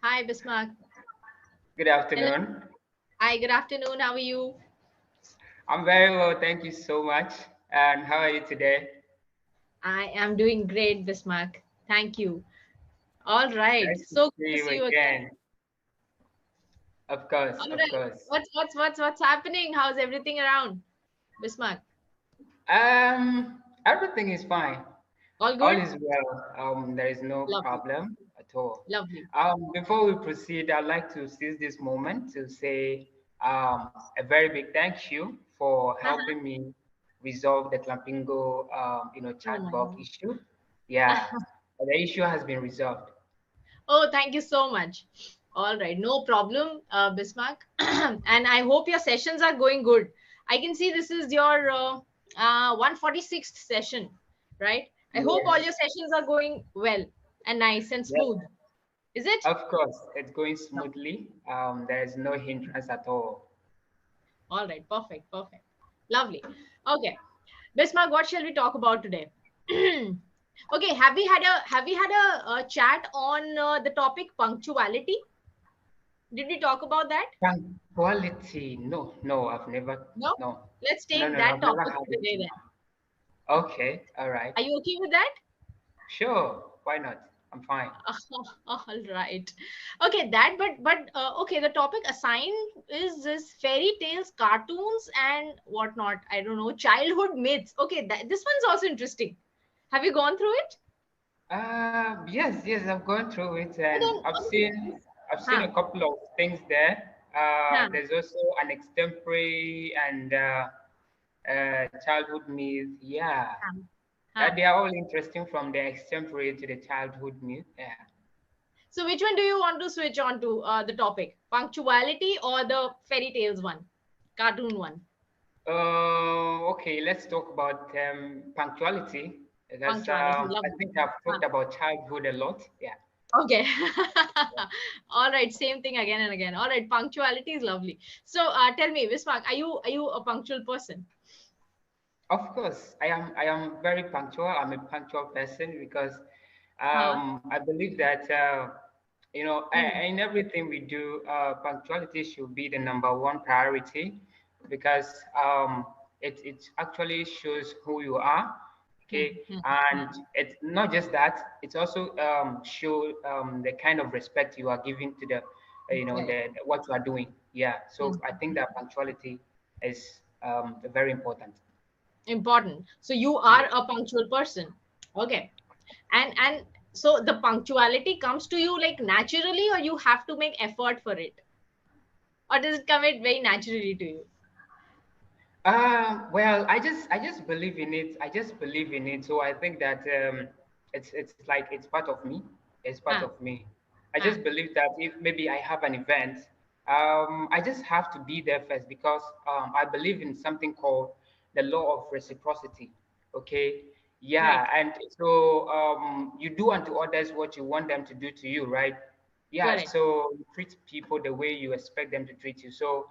Hi, Bismarck. Good Hello. afternoon. Hi, good afternoon. How are you? I'm very well, thank you so much. And how are you today? I am doing great, Bismarck. Thank you. All right. Nice to So good see to you see you again. again. Of course, All of right. course. What's happening? How's everything around, Bismarck? Everything is fine. All All good? is well. There is no Lovely. problem at all. Lovely. Before we proceed, I'd like to seize this moment to say a very big thank you for Uh-huh. helping me resolve the Clapingo, Oh chat my bug God. issue. Yeah, the issue has been resolved. Oh, thank you so much. All right. No problem, Bismarck. And I hope your sessions are going good. I can see this is your 146th session, right? I hope all your Yes. sessions are going well and nice and Yes. smooth. Is it? Of course, it's going smoothly. There is no hindrance at all. All right. Perfect. Perfect. Lovely. Okay. Bismarck, what shall we talk about today? Okay. Have we had a chat on the topic punctuality? Did we talk about that? Punctuality. No, no, I've never, No. no, Let's no, take no, no, that I've never topic had for it. today then. Okay, all right. Are you okay with that? Sure, why not? I'm fine. All right. Okay, that but okay, the topic assigned is this fairy tales, cartoons, and whatnot. I don't know, childhood myths. Okay, this one's also interesting. Have you gone through it? Yes, yes, I've gone through it And and then, I've seen huh, a couple of things there. huh, There's also an extemporary and childhood myth. Yeah, huh, huh. they are all interesting from the extemporary to the childhood myth. Yeah. So, which one do you want to switch on to the topic? Punctuality or the fairy tales one, cartoon one? Okay, let's talk about punctuality because Punctuality, I lovely. think I've Huh. talked about childhood a lot. Yeah. Okay. Yeah. All right. Same thing again and again. All right. Punctuality is lovely. So tell me, Vismak, are you a punctual person? Of course, I am very punctual. I'm a punctual person because Huh? I believe that Hmm. in everything we do, punctuality should be the number one priority because it actually shows who you are. Hmm. Okay, Hmm. and it's not just that; it's also show the kind of respect you are giving to the Correct. what you are doing. Yeah, Hmm. so I think that punctuality is very important. Important. So you are Yes. a punctual person. Okay. And so the punctuality comes to you like naturally, or you have to make effort for it, or does it come it very naturally to you? Well, I just believe in it. I just believe in it. So I think that it's like it's part of me. It's part Huh? of me. I Huh? just believe that if maybe I have an event, I just have to be there first because I believe in something called the law of reciprocity. Okay. Right. Yeah, and so you do unto others what you want them to do to you, right? Yeah, Correct. so you treat people the way you expect them to treat you. So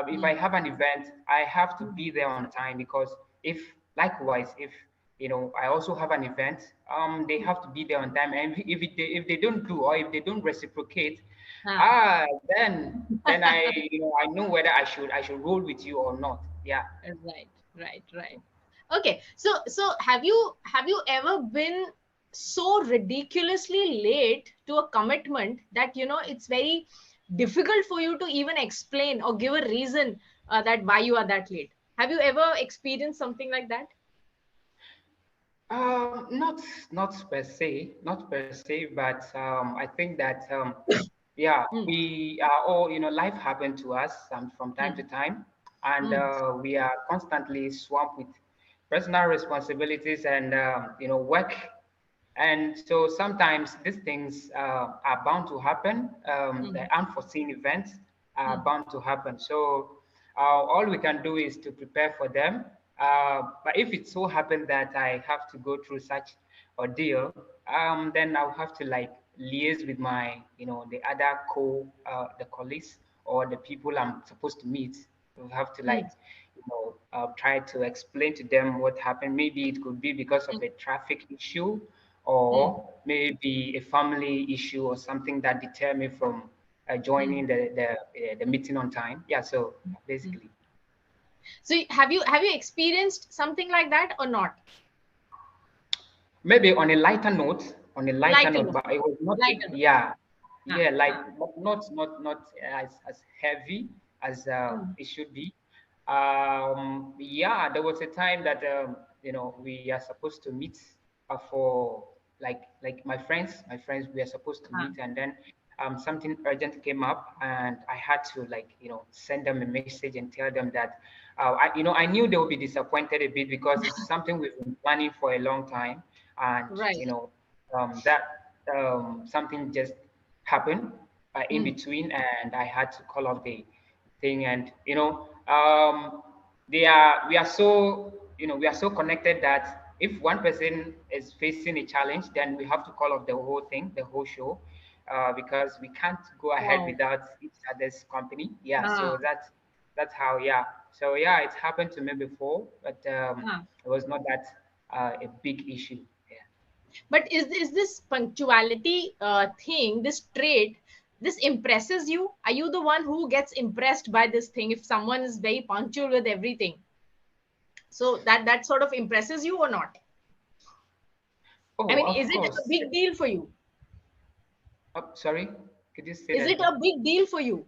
if Hmm. I have an event, I have to Hmm. be there on time because if likewise, if I also have an event, they Hmm. have to be there on time. And if they don't do or if they don't reciprocate, Huh. ah, then I know whether I should roll with you or not. Yeah. Right, right. Okay, so have you ever been so ridiculously late to a commitment that it's very difficult for you to even explain or give a reason that why you are that late? Have you ever experienced something like that? Not not per se, but I think that yeah, Hmm. we are all life happened to us from time to Hmm. time, and Hmm. we are constantly swamped with personal responsibilities and work, and so sometimes these things are bound to happen. The Hmm. unforeseen events are Hmm. bound to happen. So all we can do is to prepare for them. But if it so happens that I have to go through such ordeal, then I'll have to like liaise with my, the other the colleagues or the people I'm supposed to meet. We'll have to Hmm. like, try to explain to them what happened. Maybe it could be because of a traffic issue, mm, or maybe a family issue or something that deter me from mm, joining the meeting on time. Yeah, so mm. basically. So have you experienced something like that or not? Maybe on a lighter Lighter note, note, but it was not, lighter note. yeah, Huh, yeah, like huh. not as heavy as Mm, it should be. Yeah, there was a time that we are supposed to meet for like my friends we are supposed to huh. meet, and then something urgent came up, and I had to like send them a message and tell them that I knew they would be disappointed a bit because it's something we've been planning for a long time, and Right. that something just happened in Mm. between, and I had to call off the thing. And we are so connected that if one person is facing a challenge, then we have to call off the whole thing, the whole show, because we can't go ahead Wow. without each other's company. Yeah, Huh, so that's how. Yeah, so yeah, it's happened to me before, but huh. it was not that a big issue. Yeah. But is this punctuality thing, this trait, this impresses you? Are you the one who gets impressed by this thing if someone is very punctual with everything? So that sort of impresses you or not? I Oh, mean, of is it a course. big deal for you? Sorry, could you say Is that it again? a big deal for you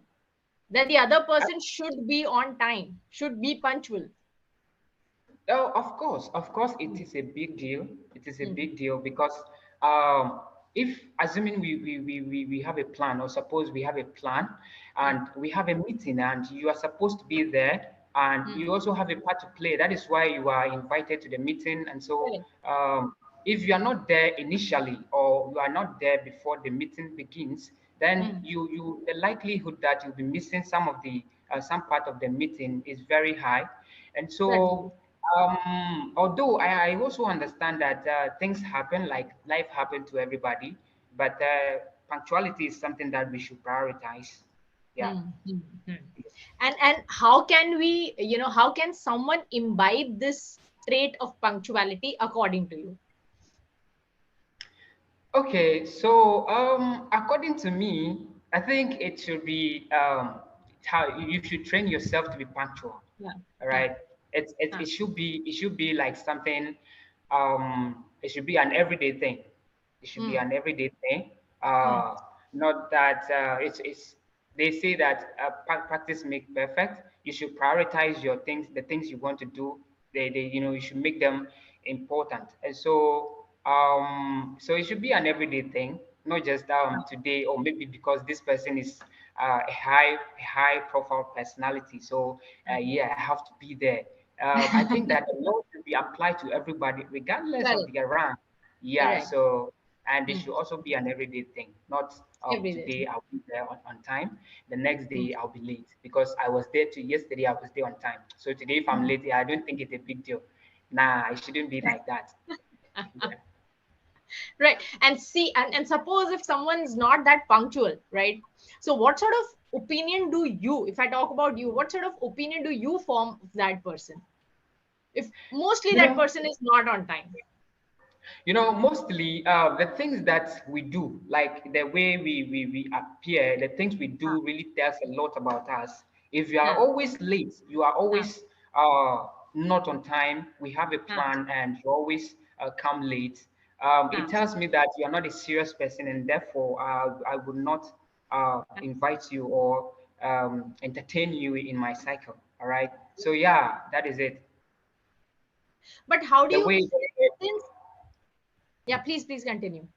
that the other person should be on time, should be punctual? Oh, of course, it Mm, is a big deal. It is a mm, big deal because um, if assuming we have a plan, or suppose we have a plan mm, and we have a meeting and you are supposed to be there and mm. you also have a part to play. That is why you are invited to the meeting. And so Correct. if you are not there initially or you are not there before the meeting begins, then Mm, the likelihood that you'll be missing some part of the meeting is very high. And certainly. so although I also understand that things happen, like life happened to everybody, but punctuality is something that we should prioritize. Yeah. Mm, mm, mm. And how can we, how can someone imbibe this trait of punctuality according to you? Okay, so according to me, I think it should be how you should train yourself to be punctual. Yeah. All Huh, right, it huh, should be like something. It should be an everyday thing. It should be mm, an everyday thing. mm. Not that it's. They say that practice make perfect. You should prioritize your things, the things you want to do. You should make them important. And so it should be an everyday thing, not just Huh, today, or maybe because this person is a high profile personality. So huh. yeah, I have to be there. I think that the law should be applied to everybody, regardless of Correct. their rank. Yeah. Correct. So, and it Mm. should also be an everyday thing, not Every day. today I'll be there on time, the next Mm, day I'll be late because I was there yesterday I was there on time. So today if I'm mm. late, yeah, I don't think it's a big deal. Nah, it shouldn't be like that. Yeah. Right. And see, and suppose if someone's not that punctual, right? So what sort of opinion do you, if I talk about you, what sort of opinion do you form of that person? If mostly You that know, person is not on time. Mostly the things that we do, like the way we appear, the things we Huh, do really tells a lot about us. If you are huh, always late, you are huh, always not on time, we have a huh, plan and you always come late, it huh, tells me that you are not a serious person, and therefore I would not huh. invite you or entertain you in my cycle. All right. So yeah, that is it. But how do The you, way since, yeah, please continue.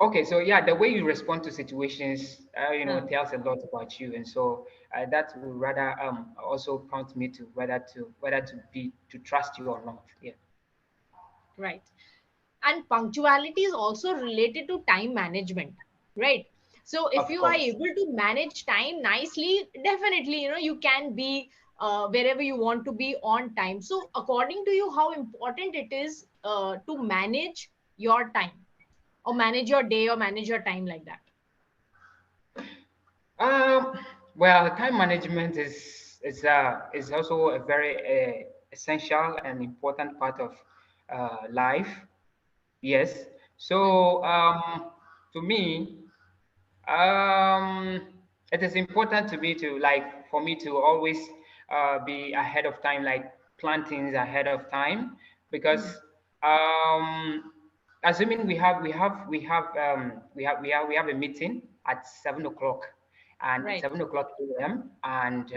Okay, so yeah, the way you respond to situations, Huh. tells a lot about you, and so that will rather also prompt me to whether to trust you or not. Yeah, Right. And punctuality is also related to time management, right? So if of you are course. able to manage time nicely, definitely, you can be wherever you want to be on time. So according to you, how important it is to manage your time, or manage your day, or manage your time like that? Um, well, time management is also a very essential and important part of life. Yes. So to me, um, it is important to me to like for me to always be ahead of time, like plan things ahead of time, because um, assuming we have a meeting at 7 o'clock, and Right. 7 o'clock a.m. and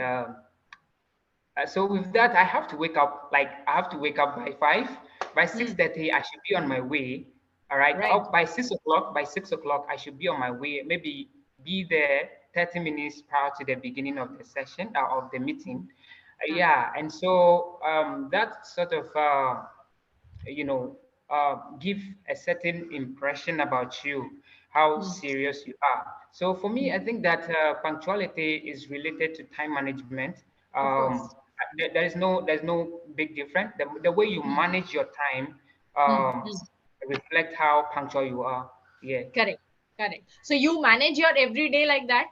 so with that, I have to wake up. Like I have to wake up by 5. By six Mm. thirty, I should be on my way. All right. Right. Up by 6 o'clock. By 6 o'clock, I should be on my way. Maybe be there 30 minutes prior to the beginning of the session of the meeting. Ah. Yeah. And so that sort of you know, give a certain impression about you, how Mm. serious you are. So for me, Mm. I think that punctuality is related to time management. Of Um, course. there's no big difference. The way you Mm. manage your time Mm. Mm. reflect how punctual you are. Yeah. Correct. Correct. So you manage your everyday like that?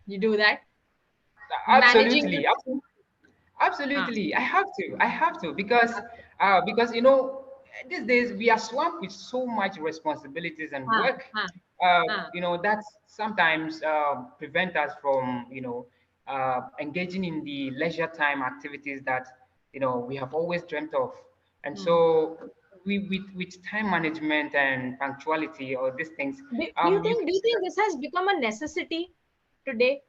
You do that? Managing Absolutely. it? Ah. Absolutely, I have to, because these days we are swamped with so much responsibilities and Ah. work. Ah. Ah. That sometimes prevent us from engaging in the leisure time activities that we have always dreamt of. And Mm. so we with time management and punctuality or these things, you Do can you think this has become a necessity today?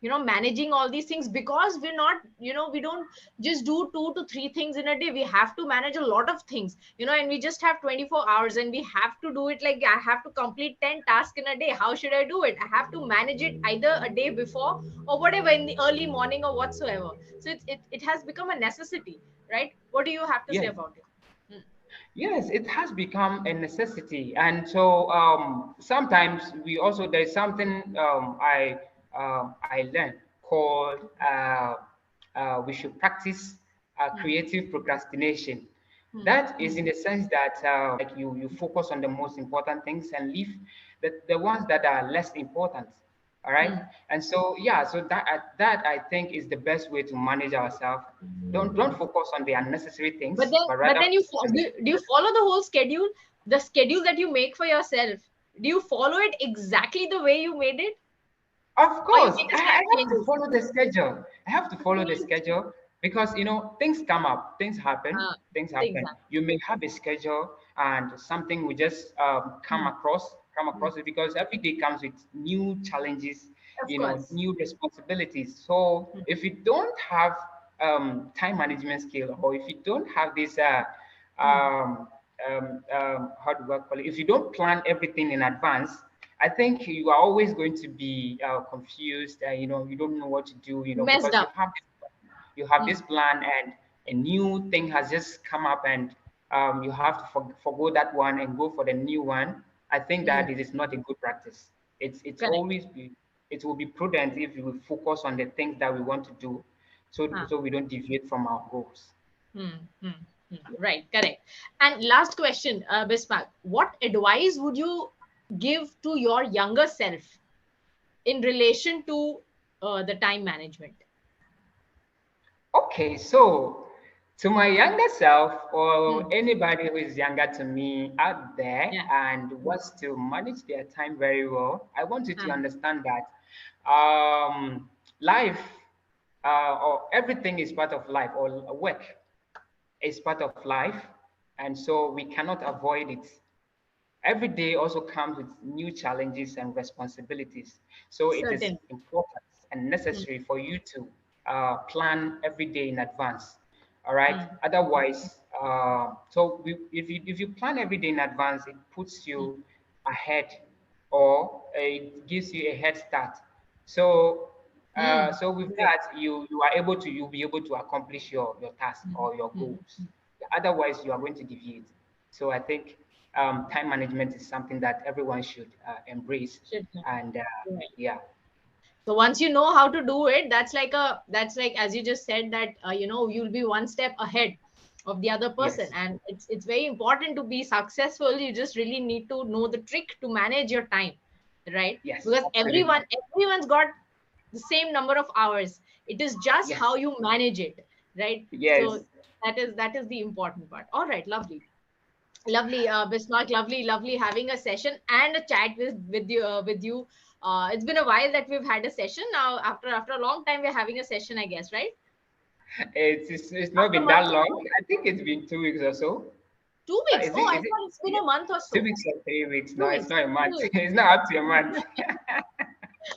Managing all these things, because we're not, we don't just do 2 to 3 things in a day. We have to manage a lot of things, and we just have 24 hours, and we have to do it. Like, I have to complete 10 tasks in a day. How should I do it? I have to manage it either a day before or whatever, in the early morning or whatsoever. So it has become a necessity, right? What do you have to say yes. about it? Mm. Yes, it has become a necessity, and so sometimes we also there's something I learned called we should practice Mm. creative procrastination. Mm. That is in the sense that like you focus on the most important things and leave the ones that are less important. All right, Mm. and so yeah, so that I think is the best way to manage ourselves. Don't focus on the unnecessary but things, then but but rather then focus on the do you follow the whole schedule, the schedule that you make for yourself? Do you follow it exactly the way you made it, Of or you course, make a I slight have to changes? follow the schedule. I have to follow the Great. schedule because things come up, things happen, uh, things Things happen. happen. You may have a schedule and something will just Hmm. come Hmm. across it because every day comes with new challenges, Of course. new responsibilities. So Hmm. if you don't have time management skill, or if you don't have this Hmm. how do I call it? If you don't plan everything in advance, I think you are always going to be confused. You don't know what to do. Messed Because up. you have Hmm. this plan and a new thing has just come up, and you have to forgo that one and go for the new one. I think Hmm. that it is not a good practice. Correct. It will be prudent if we will focus on the things that we want to do, Huh. so we don't deviate from our goals. Hmm. Hmm. Hmm. Right. Correct. And last question, Bismarck, what advice would you give to your younger self in relation to the time management? Okay, so to my younger self, or Hmm. anybody who is younger to me out there Yeah. and wants to manage their time very well, I want you to Huh. understand that life or everything is part of life, or work is part of life, and so we cannot avoid it. Every day also comes with new challenges and responsibilities. So it is Certain. important and Hmm. necessary for you to plan every day in advance. All right. Hmm. Otherwise, if you plan every day in advance, it puts Hmm. you ahead, or it gives you a head start. So Hmm. so with Right. that, you'll be able to accomplish your task Hmm. or your Hmm. goals. Otherwise, you are going to deviate. So I think time management is something that everyone should embrace. Should have. And Right. yeah, So once you know how to do it, that's like, as you just said, that you'll be one step ahead of the other person, yes, and it's very important to be successful. You just really need to know the trick to manage your time, right? yes, Because absolutely, everyone's got the same number of hours. It is just how yes, you manage it, right? yes. So that is the important part. All right, lovely. Lovely, Bismarck. Lovely having a session and a chat with you. It's been a while that we've had a session. Now, after a long time, we're having a session, I guess, right? It's not After been that months or long. so. I think it's been 2 weeks or so. 2 weeks. Is Oh, it? I Is it? thought it's been Yeah, a month or 2 so. weeks or 3 weeks? No, Two it's weeks. not a month. 2 weeks. It's not up to a month.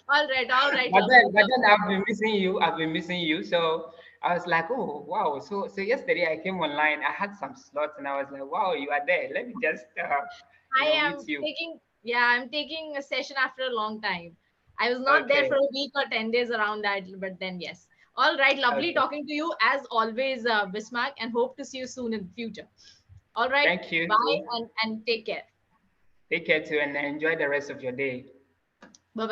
All right, but then, lovely, but then lovely. I've been missing you. I've been missing you. So I was like, oh wow. So yesterday I came online. I had some slots, and I was like, wow, you are there. Let me just I meet am you. taking, yeah, I'm taking a session after a long time. I was not there for Okay. a week or 10 days around that, but then yes. All right, lovely Okay. talking to you as always, Bismarck, and hope to see you soon in the future. All right, Thank you bye too. and take care. Take care too, and enjoy the rest of your day. Bye bye.